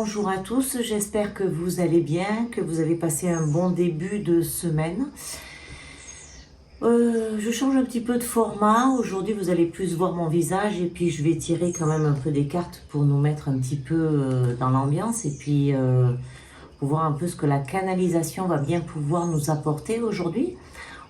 bonjour à tous, j'espère que vous allez bien, que vous avez passé un bon début de semaine. Je change un petit peu de format, aujourd'hui vous allez plus voir mon visage et puis je vais tirer quand même un peu des cartes pour nous mettre un petit peu dans l'ambiance et puis pour voir un peu ce que la canalisation va bien pouvoir nous apporter aujourd'hui.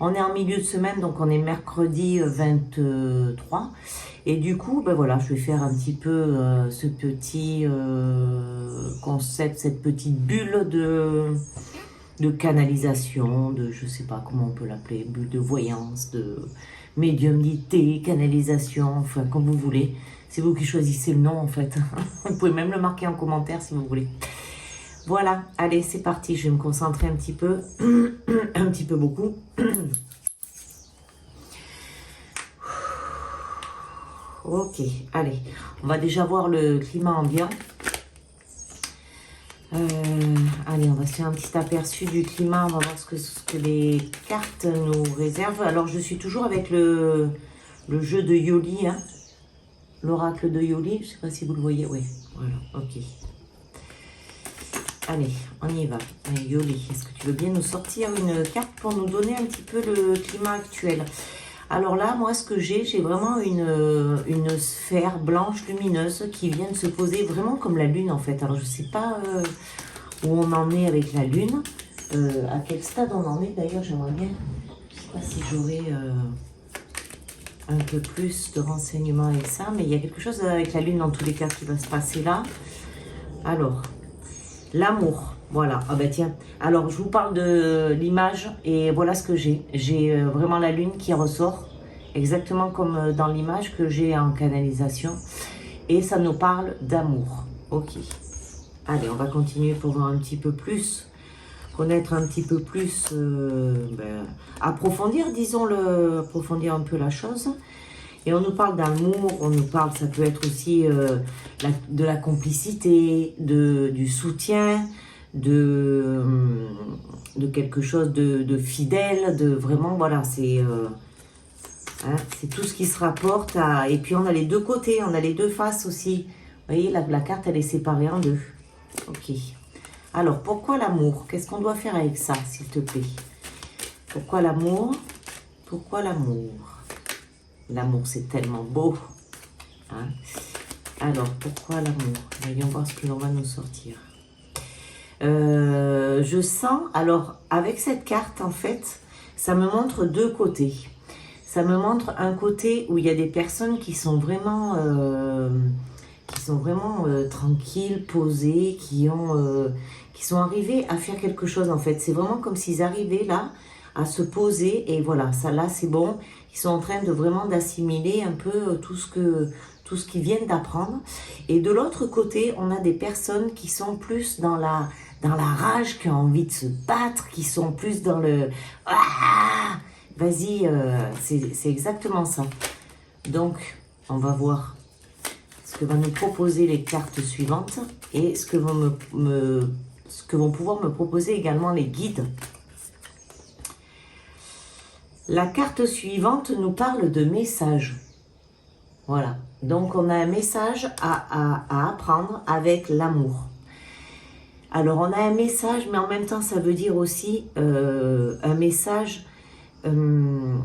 On est en milieu de semaine, donc on est mercredi 23. Et du coup, ben voilà, je vais faire un petit peu ce petit concept, cette petite bulle de canalisation, de je sais pas comment on peut l'appeler, bulle de voyance, de médiumnité, canalisation, enfin comme vous voulez. C'est vous qui choisissez le nom en fait. Vous pouvez même le marquer en commentaire si vous voulez. Voilà, allez, c'est parti. Je vais me concentrer un petit peu, un petit peu beaucoup. Ok, allez, on va déjà voir le climat ambiant. Allez, on va se faire un petit aperçu du climat, on va voir ce que les cartes nous réservent. Alors, je suis toujours avec le jeu de Yoli, hein, l'oracle de Yoli, je ne sais pas si vous le voyez, oui, voilà, ok. Allez, on y va. Allez, Yoli, est-ce que tu veux bien nous sortir une carte pour nous donner un petit peu le climat actuel? Alors là, moi, ce que j'ai vraiment une sphère blanche lumineuse qui vient de se poser vraiment comme la lune, en fait. Alors, je ne sais pas où on en est avec la lune, à quel stade on en est. D'ailleurs, j'aimerais bien, je ne sais pas si j'aurai un peu plus de renseignements avec ça, mais il y a quelque chose avec la lune, dans tous les cas, qui va se passer là. Alors, l'amour. Voilà, ah bah tiens, alors je vous parle de l'image et voilà ce que j'ai. J'ai vraiment la lune qui ressort, exactement comme dans l'image que j'ai en canalisation. Et ça nous parle d'amour. Ok, allez, on va continuer pour voir un petit peu plus, connaître un petit peu plus, approfondir, disons-le, approfondir un peu la chose. Et on nous parle d'amour, on nous parle, ça peut être aussi de la complicité, du soutien, de quelque chose de fidèle, de vraiment, voilà, c'est tout ce qui se rapporte à... Et puis on a les deux côtés, on a les deux faces aussi. Vous voyez, la carte, elle est séparée en deux. Ok. Alors, pourquoi l'amour? Qu'est-ce qu'on doit faire avec ça, s'il te plaît? Pourquoi l'amour? Pourquoi l'amour? L'amour, c'est tellement beau. Hein? Alors, pourquoi l'amour? Voyons voir ce que l'on va nous sortir. Je sens, alors, avec cette carte, en fait, ça me montre deux côtés. Ça me montre un côté où il y a des personnes qui sont vraiment tranquilles, posées, qui sont arrivées à faire quelque chose, en fait. C'est vraiment comme s'ils arrivaient là, à se poser, et voilà, ça là, c'est bon. Ils sont en train de vraiment d'assimiler un peu tout ce qu'ils viennent d'apprendre. Et de l'autre côté, on a des personnes qui sont plus dans la rage, qui ont envie de se battre, qui sont plus dans le « Ah !» Vas-y, c'est exactement ça. Donc, on va voir ce que vont nous proposer les cartes suivantes et ce que vont pouvoir me proposer également les guides. La carte suivante nous parle de message. Voilà, donc on a un message à apprendre avec l'amour. Alors on a un message, mais en même temps ça veut dire aussi un message, un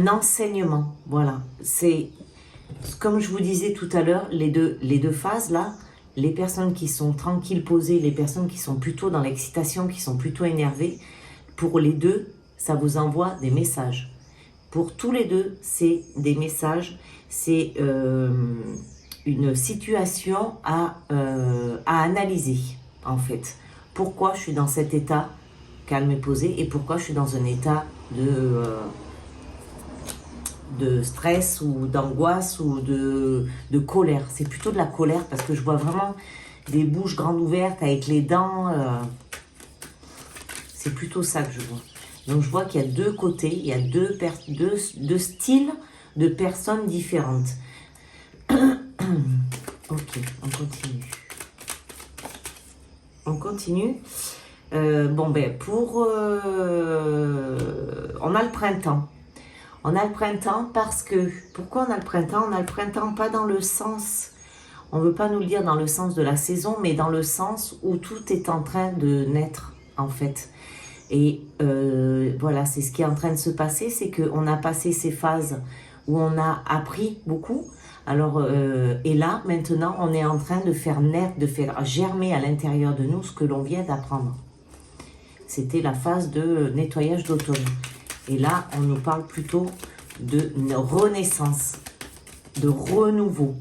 enseignement. Voilà, c'est comme je vous disais tout à l'heure, les deux phases là, les personnes qui sont tranquilles, posées, les personnes qui sont plutôt dans l'excitation, qui sont plutôt énervées, pour les deux, ça vous envoie des messages. Pour tous les deux, c'est des messages, c'est une situation à analyser, en fait. Pourquoi je suis dans cet état calme et posé et pourquoi je suis dans un état de stress ou d'angoisse ou de colère. C'est plutôt de la colère parce que je vois vraiment des bouches grandes ouvertes avec les dents. C'est plutôt ça que je vois. Donc je vois qu'il y a deux côtés, il y a deux styles de personnes différentes. Ok, on continue. On continue. On a le printemps. On a le printemps parce que... Pourquoi on a le printemps? On a le printemps pas dans le sens On ne veut pas nous le dire dans le sens de la saison, mais dans le sens où tout est en train de naître, en fait. Et voilà, c'est ce qui est en train de se passer, c'est qu'on a passé ces phases où on a appris beaucoup. Alors, et là, maintenant, on est en train de faire naître, de faire germer à l'intérieur de nous ce que l'on vient d'apprendre. C'était la phase de nettoyage d'automne. Et là, on nous parle plutôt de renaissance, de renouveau.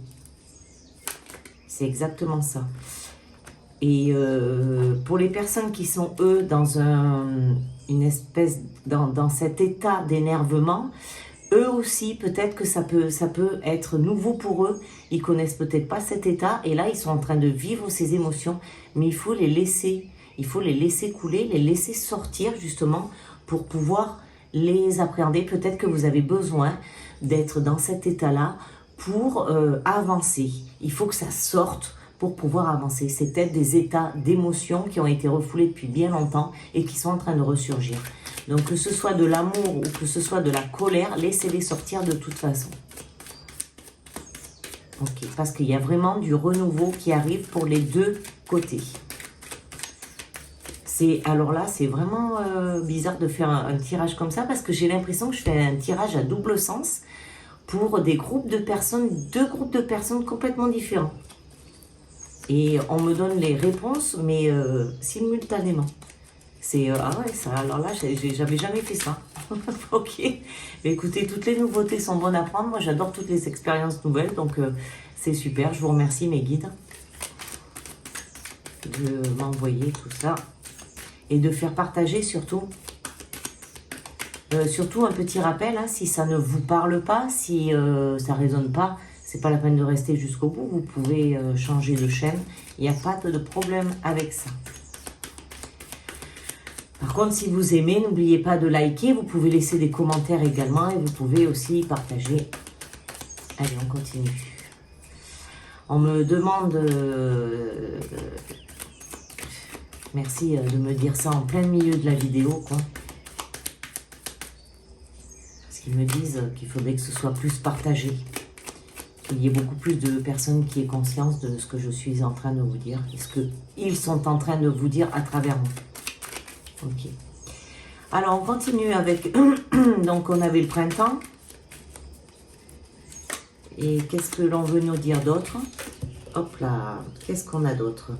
C'est exactement ça. Et pour les personnes qui sont, eux, dans une espèce, dans cet état d'énervement, eux aussi, peut-être que ça peut être nouveau pour eux. Ils connaissent peut-être pas cet état. Et là, ils sont en train de vivre ces émotions. Mais il faut les laisser. Il faut les laisser couler, les laisser sortir, justement, pour pouvoir les appréhender. Peut-être que vous avez besoin d'être dans cet état-là pour avancer. Il faut que ça sorte pour pouvoir avancer. C'est peut-être des états d'émotion qui ont été refoulés depuis bien longtemps et qui sont en train de ressurgir. Donc que ce soit de l'amour ou que ce soit de la colère, laissez-les sortir de toute façon. Ok, parce qu'il y a vraiment du renouveau qui arrive pour les deux côtés. Alors là, c'est vraiment bizarre de faire un tirage comme ça parce que j'ai l'impression que je fais un tirage à double sens pour des groupes de personnes, deux groupes de personnes complètement différents. Et on me donne les réponses, mais simultanément. Ah ouais, ça, alors là, j'avais jamais fait ça. Ok. Mais écoutez, toutes les nouveautés sont bonnes à prendre. Moi, j'adore toutes les expériences nouvelles, donc c'est super. Je vous remercie, mes guides, de m'envoyer tout ça. Et de faire partager surtout. Surtout un petit rappel, hein, si ça ne vous parle pas, si ça ne résonne pas, c'est pas la peine de rester jusqu'au bout. Vous pouvez changer de chaîne. Il n'y a pas de problème avec ça. Par contre, si vous aimez, n'oubliez pas de liker. Vous pouvez laisser des commentaires également et vous pouvez aussi partager. Allez, on continue. On me demande... merci de me dire ça en plein milieu de la vidéo, quoi. Parce qu'ils me disent qu'il faudrait que ce soit plus partagé. Qu'il y ait beaucoup plus de personnes qui aient conscience de ce que je suis en train de vous dire. Et ce qu'ils sont en train de vous dire à travers moi. Ok. Alors, on continue avec... Donc, on avait le printemps. Et qu'est-ce que l'on veut nous dire d'autre? Hop là, qu'est-ce qu'on a d'autre?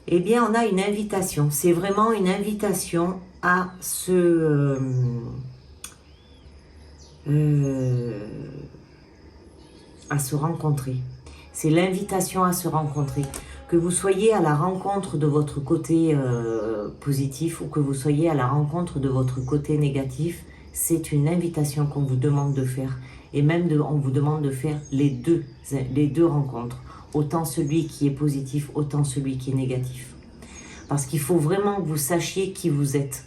Eh bien, on a une invitation. C'est vraiment une invitation à se rencontrer. C'est l'invitation à se rencontrer. Que vous soyez à la rencontre de votre côté positif ou que vous soyez à la rencontre de votre côté négatif, c'est une invitation qu'on vous demande de faire. Et même, on vous demande de faire les deux rencontres. Autant celui qui est positif, autant celui qui est négatif. Parce qu'il faut vraiment que vous sachiez qui vous êtes.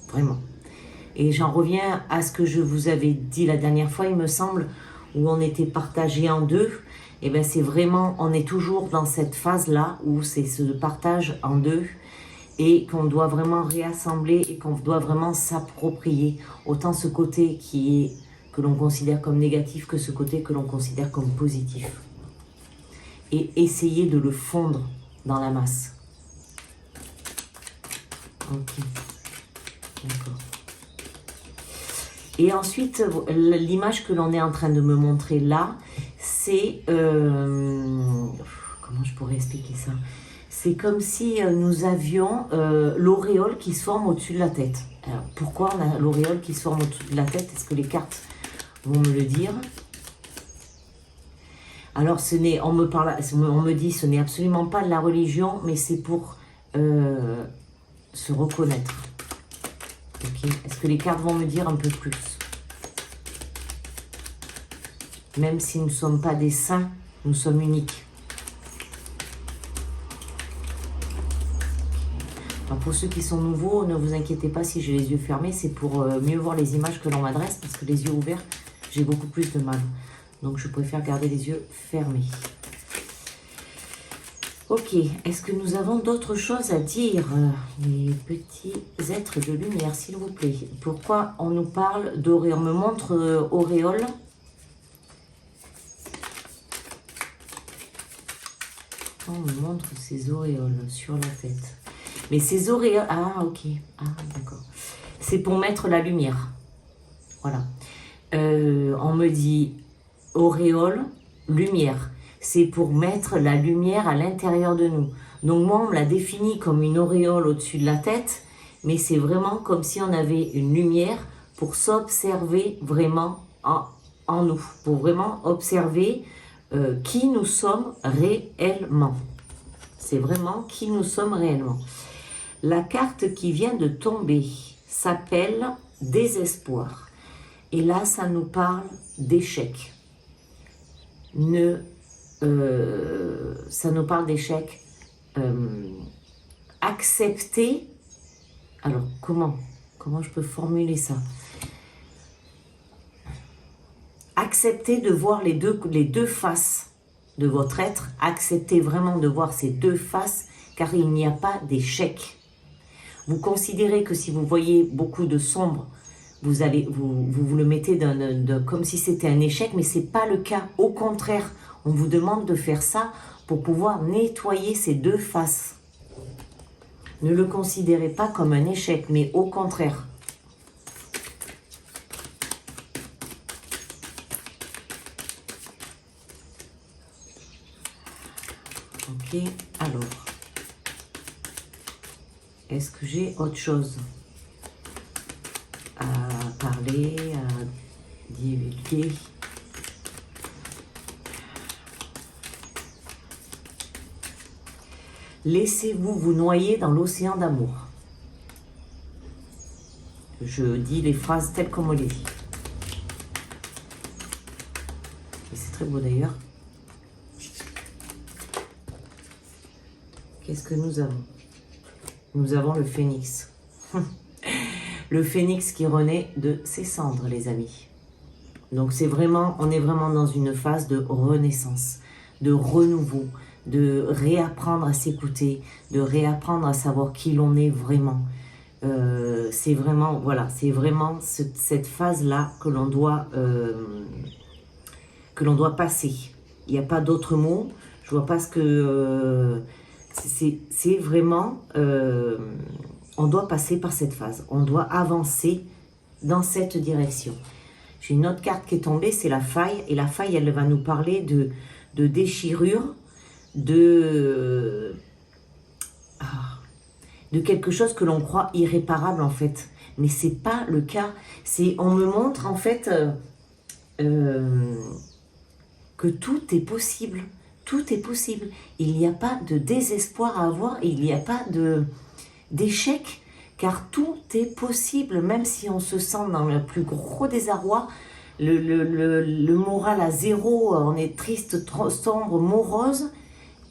Vraiment. Et j'en reviens à ce que je vous avais dit la dernière fois, il me semble, où on était partagé en deux. Et bien c'est vraiment, on est toujours dans cette phase-là où c'est ce partage en deux et qu'on doit vraiment réassembler et qu'on doit vraiment s'approprier. Autant ce côté que l'on considère comme négatif que ce côté que l'on considère comme positif. Et essayer de le fondre dans la masse. Ok. D'accord. Et ensuite, l'image que l'on est en train de me montrer là, c'est... comment je pourrais expliquer ça? C'est comme si nous avions l'auréole qui se forme au-dessus de la tête. Alors, pourquoi on a l'auréole qui se forme au-dessus de la tête? Est-ce que les cartes vont me le dire? Alors, on me dit ce n'est absolument pas de la religion, mais c'est pour se reconnaître. Okay. Est-ce que les cartes vont me dire un peu plus? Même si nous ne sommes pas des saints, nous sommes uniques. Alors pour ceux qui sont nouveaux, ne vous inquiétez pas si j'ai les yeux fermés, c'est pour mieux voir les images que l'on m'adresse, parce que les yeux ouverts, j'ai beaucoup plus de mal. Donc je préfère garder les yeux fermés. Ok, est-ce que nous avons d'autres choses à dire, les petits êtres de lumière, s'il vous plaît? Pourquoi on nous parle d'auréole? On me montre auréole. On me montre ses auréoles sur la tête. Mais ces auréoles... Ah, ok. Ah, d'accord. C'est pour mettre la lumière. Voilà. On me dit auréole, lumière. C'est pour mettre la lumière à l'intérieur de nous. Donc moi, on me l'a défini comme une auréole au-dessus de la tête, mais c'est vraiment comme si on avait une lumière pour s'observer vraiment en nous, pour vraiment observer qui nous sommes réellement. C'est vraiment qui nous sommes réellement. La carte qui vient de tomber s'appelle désespoir. Et là, ça nous parle d'échec. Ça nous parle d'échec. Accepter. Alors, comment je peux formuler ça? Accepter de voir les deux faces de votre être. Accepter vraiment de voir ces deux faces, car il n'y a pas d'échec. Vous considérez que si vous voyez beaucoup de sombre, vous le mettez comme si c'était un échec, mais ce n'est pas le cas. Au contraire, on vous demande de faire ça pour pouvoir nettoyer ces deux faces. Ne le considérez pas comme un échec, mais au contraire. Ok, alors. Est-ce que j'ai autre chose à parler, à divulguer? Laissez-vous vous noyer dans l'océan d'amour. Je dis les phrases telles qu'on me les dit. Et c'est très beau d'ailleurs. Qu'est-ce que nous avons? Nous avons le phénix. Le phénix qui renaît de ses cendres, les amis. Donc c'est vraiment, on est vraiment dans une phase de renaissance, de renouveau, de réapprendre à s'écouter, de réapprendre à savoir qui l'on est vraiment. C'est vraiment, voilà, c'est vraiment cette phase-là que l'on doit passer. Il n'y a pas d'autre mot. Je vois pas ce que... c'est vraiment... on doit passer par cette phase. On doit avancer dans cette direction. J'ai une autre carte qui est tombée, c'est la faille. Et la faille, elle va nous parler de déchirure, de quelque chose que l'on croit irréparable en fait. Mais c'est pas le cas. On me montre en fait que tout est possible. Tout est possible. Il n'y a pas de désespoir à avoir. Il n'y a pas d'échec. Car tout est possible. Même si on se sent dans le plus gros désarroi, le moral à zéro, on est triste, sombre, morose,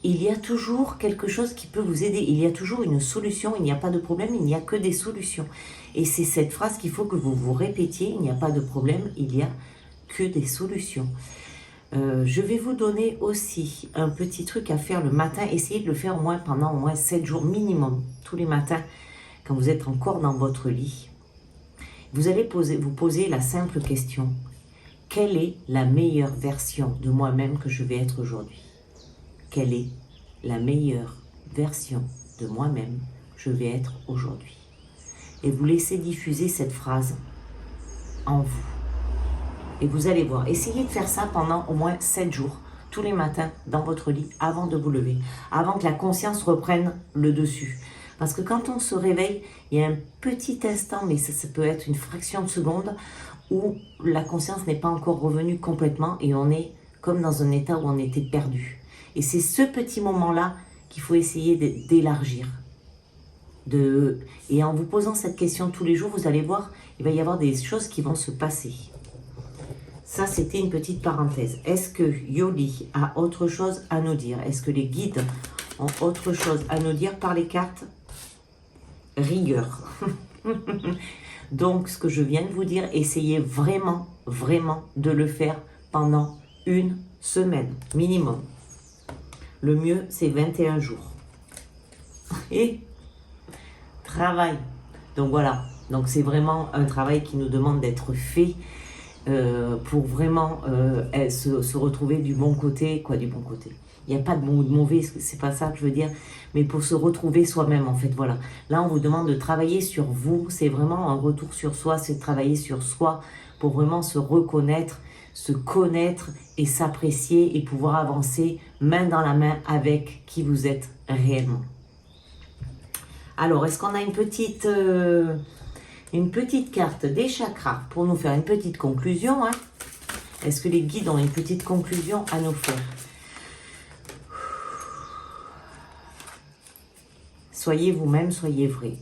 il y a toujours quelque chose qui peut vous aider. Il y a toujours une solution. Il n'y a pas de problème, il n'y a que des solutions. Et c'est cette phrase qu'il faut que vous vous répétiez. Il n'y a pas de problème, il n'y a que des solutions. Je vais vous donner aussi un petit truc à faire le matin. Essayez de le faire pendant au moins 7 jours minimum, tous les matins, quand vous êtes encore dans votre lit. Vous allez vous poser la simple question. Quelle est la meilleure version de moi-même que je vais être aujourd'hui? Quelle est la meilleure version de moi-même que je vais être aujourd'hui? Et vous laissez diffuser cette phrase en vous. Et vous allez voir, essayez de faire ça pendant au moins 7 jours, tous les matins, dans votre lit, avant de vous lever, avant que la conscience reprenne le dessus. Parce que quand on se réveille, il y a un petit instant, mais ça peut être une fraction de seconde, où la conscience n'est pas encore revenue complètement et on est comme dans un état où on était perdu. Et c'est ce petit moment-là qu'il faut essayer d'élargir. Et en vous posant cette question tous les jours, vous allez voir, il va y avoir des choses qui vont se passer. Ça, c'était une petite parenthèse. Est-ce que Yoli a autre chose à nous dire? Est-ce que les guides ont autre chose à nous dire par les cartes? Rigueur. Donc, ce que je viens de vous dire, essayez vraiment, vraiment de le faire pendant une semaine minimum. Le mieux, c'est 21 jours. Et travail. Donc voilà. Donc c'est vraiment un travail qui nous demande d'être fait pour vraiment se retrouver du bon côté, quoi du bon côté. Il n'y a pas de bon ou de mauvais, c'est pas ça que je veux dire, mais pour se retrouver soi-même en fait, voilà. Là on vous demande de travailler sur vous, c'est vraiment un retour sur soi, c'est de travailler sur soi pour vraiment se reconnaître, se connaître et s'apprécier et pouvoir avancer main dans la main avec qui vous êtes réellement. Alors, est-ce qu'on a une petite carte des chakras pour nous faire une petite conclusion, hein? Est-ce que les guides ont une petite conclusion à nous faire? Soyez vous-même, soyez vrai.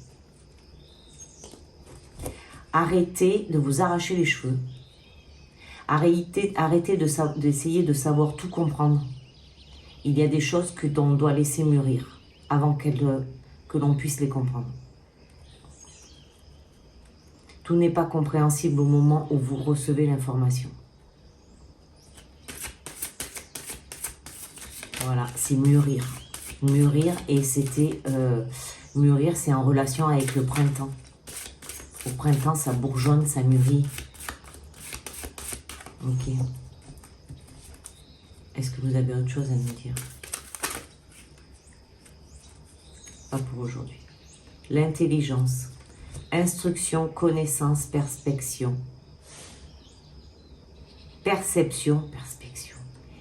Arrêtez de vous arracher les cheveux. Arrêtez d'essayer de savoir tout comprendre. Il y a des choses que l'on doit laisser mûrir avant que l'on puisse les comprendre. Tout n'est pas compréhensible au moment où vous recevez l'information. Voilà, c'est mûrir. Mûrir, et c'était... mûrir, c'est en relation avec le printemps. Au printemps, ça bourgeonne, ça mûrit. Ok. Est-ce que vous avez autre chose à nous dire? Pas pour aujourd'hui. L'intelligence. Instruction, connaissance, perspection. Perception, perspection.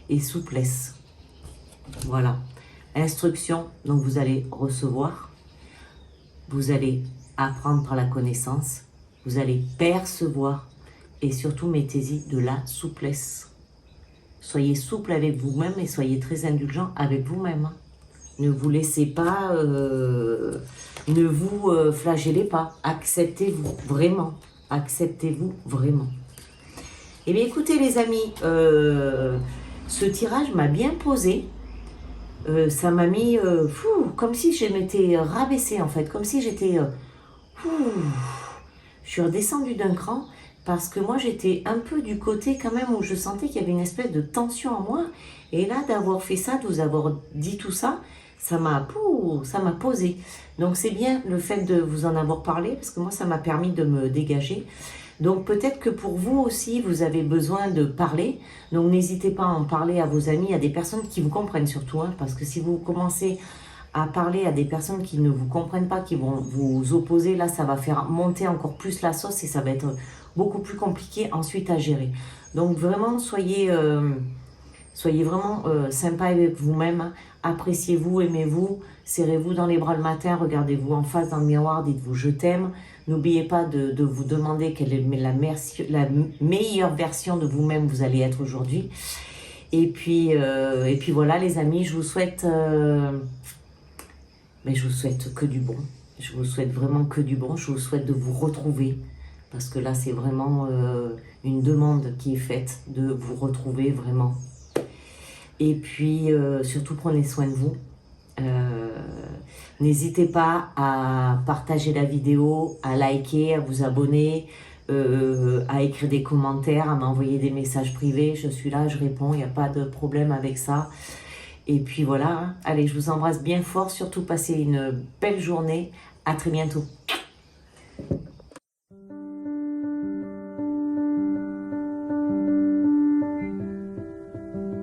Et souplesse. Voilà. Instruction, donc vous allez recevoir. Vous allez apprendre par la connaissance. Vous allez percevoir. Et surtout, mettez-y de la souplesse. Soyez souple avec vous-même et soyez très indulgent avec vous-même. Ne vous laissez pas, ne vous flagellez pas. Acceptez-vous vraiment. Acceptez-vous vraiment. Eh bien, écoutez les amis, ce tirage m'a bien posé. Ça m'a mis, comme si je m'étais rabaissée en fait. Comme si j'étais, je suis redescendue d'un cran. Parce que moi, j'étais un peu du côté quand même où je sentais qu'il y avait une espèce de tension en moi. Et là, d'avoir fait ça, de vous avoir dit tout ça, ça m'a posé. Donc, c'est bien le fait de vous en avoir parlé, parce que moi, ça m'a permis de me dégager. Donc, peut-être que pour vous aussi, vous avez besoin de parler. Donc, n'hésitez pas à en parler à vos amis, à des personnes qui vous comprennent surtout. Hein, parce que si vous commencez à parler à des personnes qui ne vous comprennent pas, qui vont vous opposer, là, ça va faire monter encore plus la sauce et ça va être beaucoup plus compliqué ensuite à gérer. Donc vraiment, soyez vraiment sympa avec vous-même, hein. Appréciez-vous, aimez-vous, serrez-vous dans les bras le matin, regardez-vous en face dans le miroir, dites-vous je t'aime. N'oubliez pas de vous demander quelle est la meilleure version de vous-même vous allez être aujourd'hui. Et puis voilà les amis, je vous souhaite que du bon. Je vous souhaite vraiment que du bon. Je vous souhaite de vous retrouver. Parce que là, c'est vraiment une demande qui est faite de vous retrouver vraiment. Et puis, surtout, prenez soin de vous. N'hésitez pas à partager la vidéo, à liker, à vous abonner, à écrire des commentaires, à m'envoyer des messages privés. Je suis là, je réponds, il n'y a pas de problème avec ça. Et puis voilà, hein. Allez, je vous embrasse bien fort. Surtout, passez une belle journée. À très bientôt.